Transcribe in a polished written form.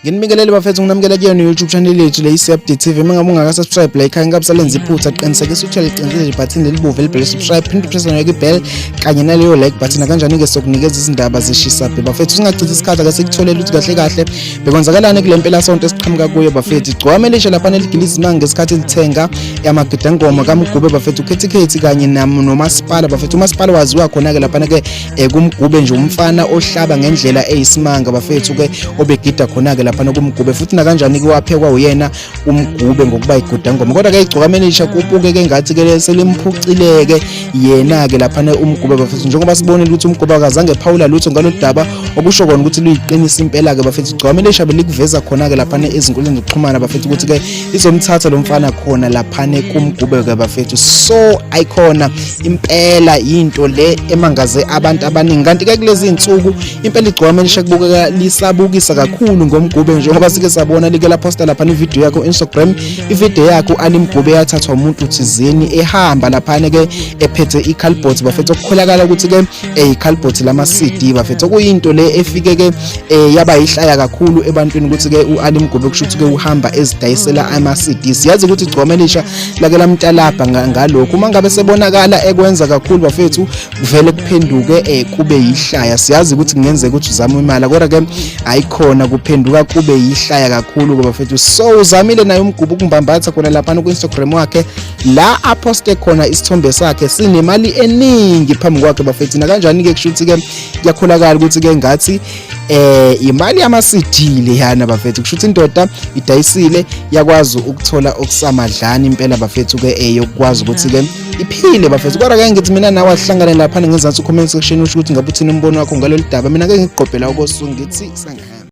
Nginibingelele bafethu nginamukela kuyona YouTube channel yethu le isi-update TV. Mangabe ungaka-subscribe like khaya ngabusalenza iphutha qinisekisa ukuthi uliqinisele ibutton elibovu elibhele subscribe phinde press nayo bell kanye naleyo like button kanjani ke sokunikeza izindaba zishisa phe bafethu. Singachithi isikhathi ake sikutholele ukuthi kahle kahle bekwenzakalani kule mpela sonto esiqhamuka kuyo bafethu. Igcokama elisha lapha ligile izimanga ngesikhathi Lithenge amagindangoma kaMgube bafethu ukhethi kanye nomasipala bafethu. Umasipala waziwa khona ke lapha ke kuMgube nje umfana ohlaba ngendlela eyisimanga bafethu ke obegida khona ke lapha ngoMgube futhi na kanjani ke waphekwa uyena uMgube ngokuba igudangoma. Kodwa ke igcokama elisha kubuke ke ngathi ke selimphucileke yena ke lapha uMgube bafethu njengoba sibonile ukuthi uMgube akazange phawula lutho ngalolu daba okusho kona ukuthi luyiqinisa impela ke bafethu. Igcokama elisha belikuveza khona ke lapha ezinkundleni zokuxhumana bafethu ukuthi ke izomthatha lo mfana khona lapha kuMgube ke bafethu. So ayikhona impela into le emangaze abantu abaningi kanti ke kulezi insuku impela igcokama elisha kubukeka lisabukisa kakhulu ngoMgube njengoba sike sabona like la posta lapha ivideo yakho Instagram ivideo yakho Mgube yathathwa umuntu thizeni ehamba lapha ke ephethe iCalbot bafethu okukholakala ukuthi ke iCalbot lama CD bafethu okuyinto le efike ke yaba yihlaya kakhulu ebantwini ukuthi ke Mgube kusho ukuthi ke uhamba ezidayisela ama CD. Siyazi ukuthi igcokama elisha lake lamtalapha ngalokho mangabe sebonakala ekwenza kakhulu bafethu kuvele kuphenduke kube yihlaya. Siyazi ukuthi kungenzeka ukuthi uzama imali kodwa ke ayikhona kuphenduka kube yihlaya kakhulu ngoba bafethu. So uzamile naye uMgube ukumbambatha khona lapha ku Instagram wakhe la aposte khona isithombe sakhe sinemali eningi phambi kwakhe bafethu. Na kanjani ke kushuthi ke yakholakala ukuthi ke ngathi imali yamasidile yana bafethu kushuthi indoda idayisile yakwazi ukuthola okusamadlana impela bafethu ke yokwazi ukuthi ke iphile bafethu. Kodwa ke ngithi mina nawe asihlangane lapha ngezansi comment section usho ukuthi ngabe uthini umbono wakho ngalolu daba. Mina ke ngiqophela ukosungu ngithi sangana